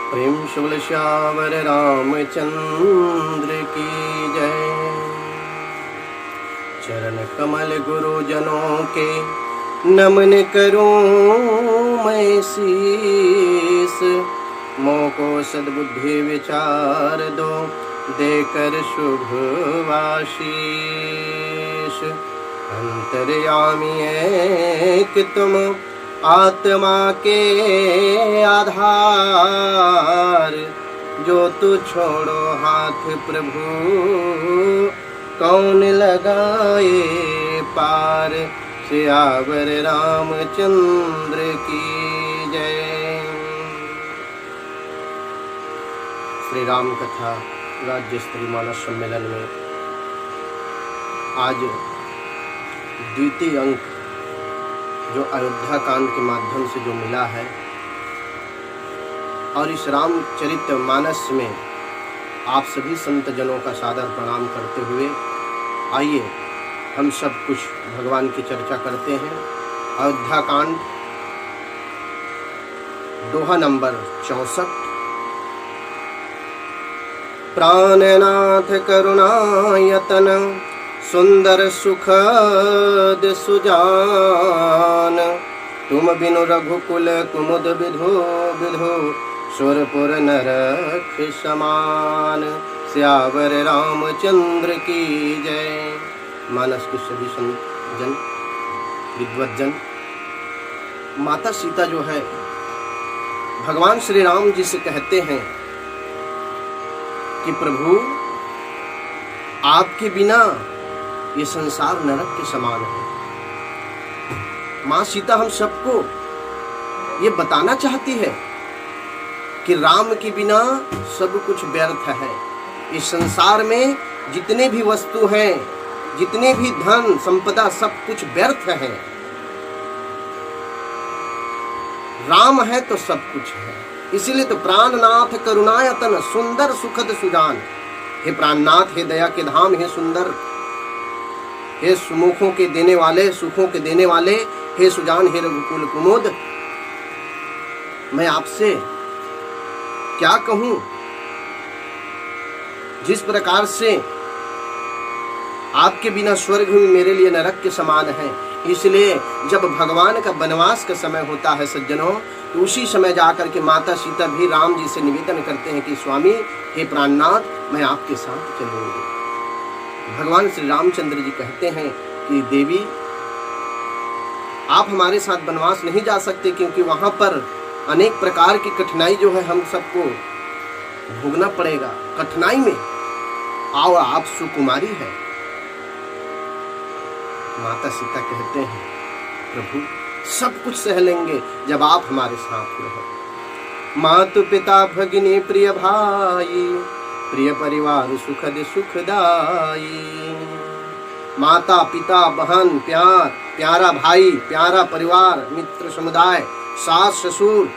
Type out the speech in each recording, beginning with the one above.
प्रेम शुक्ल श्यावर रामचंद्र की जय। चरण कमल गुरुजनों के नमन करूं मैं शीस। मोको सद्बुद्धि विचार दो देकर शुभ आशीष। अंतर्यामी एक तुम आत्मा के आधार। जो तू छोड़ो हाथ प्रभु कौन लगाए पार। सियावर रामचंद्र की जय। श्री राम कथा राज्य स्तरीय मानस सम्मेलन में आज द्वितीय अंक जो अयोध्या कांड के माध्यम से जो मिला है, और इस रामचरित मानस में आप सभी संत जनों का सादर प्रणाम करते हुए आइए हम सब कुछ भगवान की चर्चा करते हैं। अयोध्या कांड दोहा नंबर 64। प्राणनाथ करुणायतन सुंदर सुखद सुजान। तुम बिनु रघुकुल कुमुद विधो विधो सुरपुर नरक समान। सियावर रामचंद्र की जय। मानस के सभी संत जन विद्वत जन, माता सीता जो है भगवान श्री राम जी से कहते हैं कि प्रभु आपके बिना ये संसार नरक के समान है। माँ सीता हम सबको ये बताना चाहती है कि राम के बिना सब कुछ व्यर्थ है। इस संसार में जितने भी वस्तु हैं, जितने भी धन संपदा, सब कुछ व्यर्थ है। राम है तो सब कुछ है। इसीलिए तो प्राणनाथ करुणायतन सुंदर सुखद सुजान। हे प्राणनाथ, हे दया के धाम, हे सुंदर, हे सुमुखों के देने वाले, सुखों के देने वाले, हे सुजान, हे रघुकुल कुमुद, मैं आपसे क्या कहूं। जिस प्रकार से आपके बिना स्वर्ग भी मेरे लिए नरक के समान है, इसलिए जब भगवान का वनवास का समय होता है सज्जनों, तो उसी समय जाकर के माता सीता भी राम जी से निवेदन करते हैं कि स्वामी, हे प्राणनाथ, मैं आपके साथ चलूंगी। भगवान श्री रामचंद्र जी कहते हैं कि देवी, आप हमारे साथ वनवास नहीं जा सकते, क्योंकि वहां पर अनेक प्रकार की कठिनाई जो है हम सबको भोगना पड़ेगा। कठिनाई में आओ, आप सुकुमारी है। माता सीता कहते हैं प्रभु सब कुछ सह लेंगे जब आप हमारे साथ रहो। मातु पिता भगिनी प्रिय भाई, प्रिय परिवार सुखद सुखदाई। माता पिता बहन प्यार, प्यारा भाई, प्यारा परिवार, मित्र समुदाय, सास ससुर,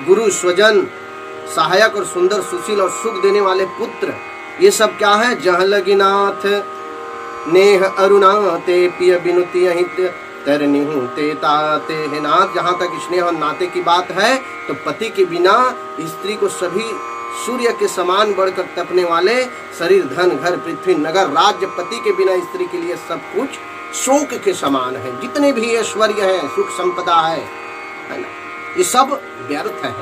गुरु स्वजन, सहायक और सुंदर सुशील और सुख देने वाले पुत्र, ये सब क्या है। जहाँ लगी नाथ नेह अरुणा ते पिय बिनुति अहित तरनिहु ते ताते। है नाथ, जहाँ तक स्नेह और नाते की बात है, तो पति के बिना स्त्री को सभी सूर्य के समान बढ़कर तपने वाले शरीर, धन, घर, पृथ्वी, नगर, राज्य, पति के बिना स्त्री के लिए सब कुछ शोक के समान है। जितने भी ऐश्वर्य है, सुख संपदा है ना, ये सब व्यर्थ है।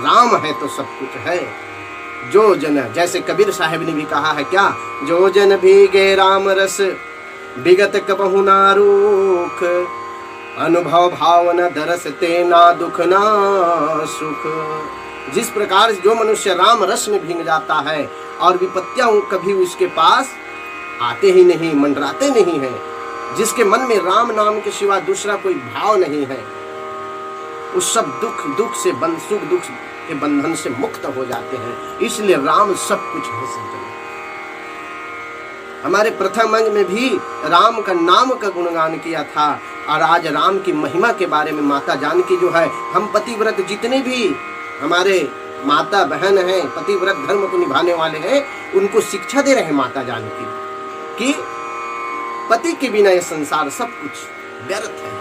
राम है तो सब कुछ है। जो जन, जैसे कबीर साहब ने भी कहा है क्या, जो जन भीगे राम रस विगत कबहु ना रूख। अनुभव भावना दरस ते ना दुख ना सुख। जिस प्रकार जो मनुष्य राम रस में भीग जाता है और विपत्तियां कभी उसके पास आते ही नहीं, मंडराते नहीं है, जिसके मन में राम नाम के सिवा दूसरा कोई भाव नहीं है, उस सब दुख से सुख दुख के बंधन से मुक्त हो जाते हैं। इसलिए राम सब कुछ है सज्जन। हमारे प्रथम अंग में भी राम का नाम का गुणगान किया था, और आज राम की महिमा के बारे में माता जानकी जो है, हम पतिव्रत जितने भी हमारे माता बहन हैं, पतिव्रत धर्म को निभाने वाले हैं, उनको शिक्षा दे रहे हैं माता जानकी कि पति के बिना ये संसार सब कुछ व्यर्थ है,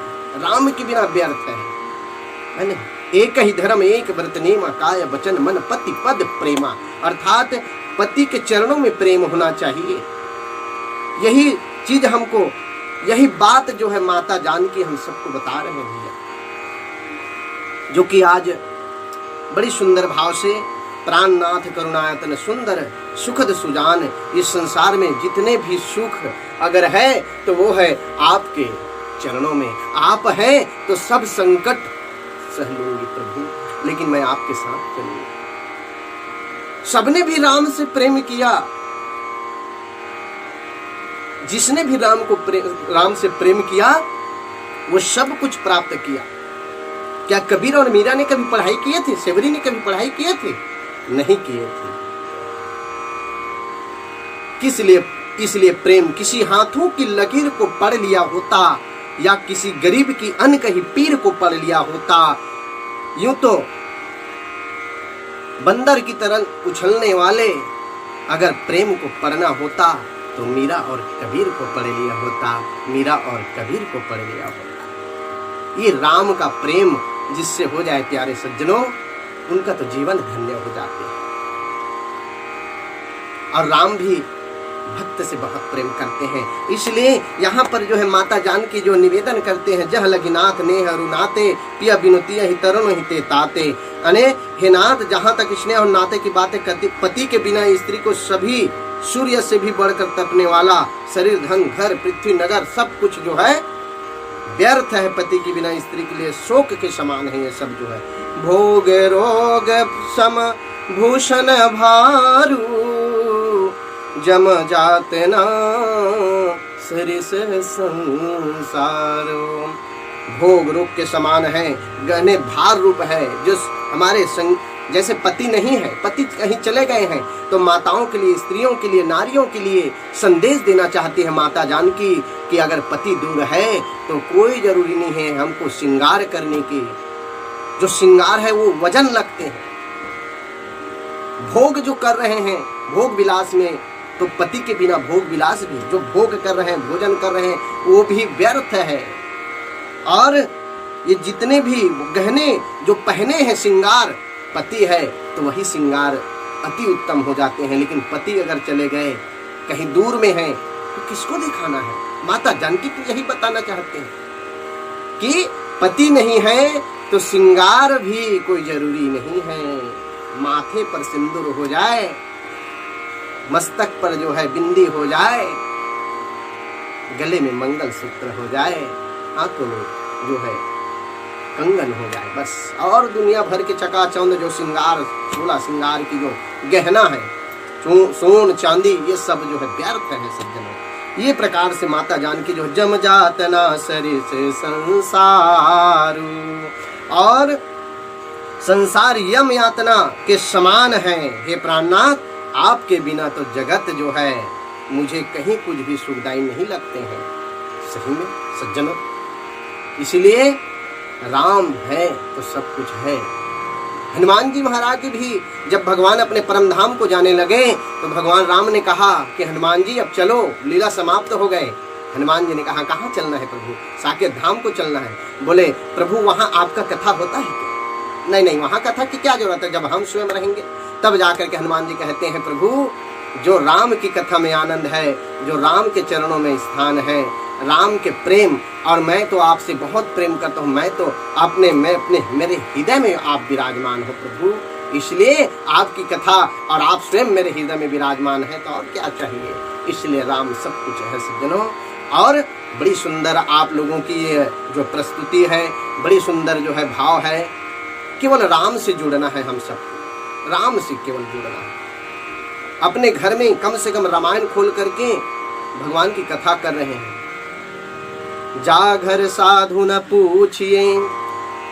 राम के बिना व्यर्थ है। है नहीं। एक ही धर्म एक व्रत नेमा, काय वचन मन पति पद प्रेमा। अर्थात पति के चरणों में प्रेम होना चाहिए। यही चीज हमको, यही बात जो है माता जानकी हम सबको बता रहे हैं भैया, जो कि आज बड़ी सुंदर भाव से प्राणनाथ करुणायतन सुंदर सुखद सुजान, इस संसार में जितने भी सुख अगर है तो वो है आपके चरणों में। आप हैं तो सब संकट सह लूंगी प्रभु, लेकिन मैं आपके साथ चलूंगी। सबने भी राम से प्रेम किया, जिसने भी राम से प्रेम किया वो सब कुछ प्राप्त किया। क्या कबीर और मीरा ने कभी पढ़ाई किए थे? सेवरी ने कभी पढ़ाई किए थे? नहीं किए थे। किस लिए? इसलिए प्रेम किसी हाथों की लकीर को पढ़ लिया होता, या किसी गरीब की अनकही पीर को पढ़ लिया होता, यूं तो बंदर की तरह उछलने वाले अगर प्रेम को पढ़ना होता तो मीरा और कबीर को पढ़ लिया होता, मीरा और कबीर को पढ़ लिया होता। ये राम का प्रेम जिससे हो जाए प्यारे सज्जनों, उनका तो जीवन धन्य हो जाते हैं। और राम भी भक्त से बहुत प्रेम करते हैं। इसलिए यहाँ पर जो है माता जानकी जो निवेदन करते हैं, जह लगी नाथ नेह अरुनाते पिया बिनुती ही तरुण हिते ताते। अने हे नाथ, जहाँ तक स्नेह और नाते की बातें करती, पति के बिना स्त्री को सभी सूर्य से भी बढ़कर तपने वाला शरीर धन घर पृथ्वी नगर सब कुछ जो है व्यर्थ है। पति के बिना स्त्री के लिए शोक के समान है ये सब जो है। भोग रोग सम भूषण भारू जम जाते ना सरिस संसारो। भोग रोग के समान है, गहने भार रूप है। जो हमारे जैसे पति नहीं है, पति कहीं चले गए हैं, तो माताओं के लिए, स्त्रियों के लिए, नारियों के लिए संदेश देना चाहती है माता जानकी कि अगर पति दूर है तो कोई जरूरी नहीं है हमको श्रृंगार करने की। जो श्रृंगार है वो वजन लगते हैं। भोग जो कर रहे हैं भोग विलास में, तो पति के बिना भोग विलास भी, जो भोग कर रहे हैं, भोजन कर रहे हैं, वो भी व्यर्थ है। और ये जितने भी गहने जो पहने हैं, श्रृंगार, पति है तो वही श्रृंगार अति उत्तम हो जाते हैं। लेकिन पति अगर चले गए, कहीं दूर में हैं, तो किसको दिखाना है? माता जानकी तो यही बताना चाहते हैं कि पति नहीं है तो श्रृंगार भी कोई जरूरी नहीं है। माथे पर सिंदूर हो जाए, मस्तक पर जो है बिंदी हो जाए, गले में मंगलसूत्र हो जाए, हाथों में जो है कंगन हो जाए, बस। और दुनिया भर के चकाचौंध जो श्रृंगार, 16 श्रृंगार की जो गहना है, सोन चांदी, ये सब जो है व्यर्थ है सज्जनों। ये प्रकार से माता जानकी जो जम जातना सरिस संसारू, और संसार यम यातना के समान है। हे प्राणनाथ, आपके बिना तो जगत जो है मुझे कहीं कुछ भी सुखदायी नहीं लगते हैं। सही में सज्जनों, इसलिए राम है तो सब कुछ है। हनुमान जी महाराज भी जब भगवान अपने परम धाम को जाने लगे तो भगवान राम ने कहा कि हनुमान जी अब चलो, लीला समाप्त हो गए। हनुमान जी ने कहा कहाँ चलना है प्रभु? साकेत धाम को चलना है। बोले प्रभु वहाँ आपका कथा होता है क्या? नहीं नहीं, वहाँ कथा की क्या जरूरत है, जब हम स्वयं रहेंगे तब जाकर के हनुमान जी कहते हैं प्रभु जो राम की कथा में आनंद है, जो राम के चरणों में स्थान है, राम के प्रेम, और मैं तो आपसे बहुत प्रेम करता हूँ, मैं तो मेरे हृदय में आप विराजमान हो प्रभु, इसलिए आपकी कथा और आप स्वयं मेरे हृदय में विराजमान है, तो और क्या चाहिए। इसलिए राम सब कुछ है सज्जनों। और बड़ी सुंदर आप लोगों की ये जो प्रस्तुति है, बड़ी सुंदर जो है भाव है। केवल राम से जुड़ना है, हम सबको राम से केवल जुड़ना है। अपने घर में कम से कम रामायण खोल करके भगवान की कथा कर रहे हैं। जाघर साधु न पूछिए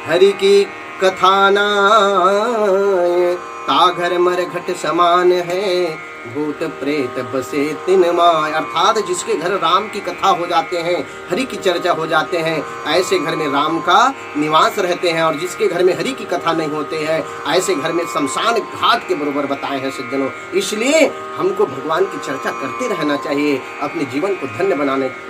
हरि की कथा नाय, ताघर मरघट समान है भूत प्रेत बसे तिन माय, अर्थात जिसके घर राम की कथा हो जाते हैं, हरि की चर्चा हो जाते हैं, ऐसे घर में राम का निवास रहते हैं। और जिसके घर में हरि की कथा नहीं होते हैं, ऐसे घर में शमशान घाट के बराबर बताए हैं सज्जनों। इसलिए हमको भगवान की चर्चा करते रहना चाहिए, अपने जीवन को धन्य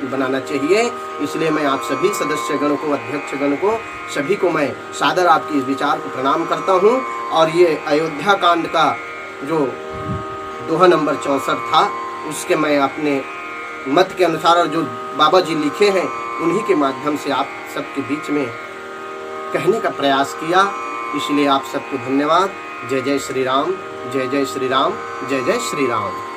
बनाना चाहिए। इसलिए मैं आप सभी सदस्यगण को, अध्यक्षगण को, सभी को मैं सादर आपके इस विचार को प्रणाम करता हूँ। और ये अयोध्या कांड का जो दोहा नंबर 64 था, उसके मैं अपने मत के अनुसार और जो बाबा जी लिखे हैं उन्हीं के माध्यम से आप सबके बीच में कहने का प्रयास किया। इसलिए आप सबको धन्यवाद। जय जय श्री राम, जय जय श्री राम, जय जय श्री राम।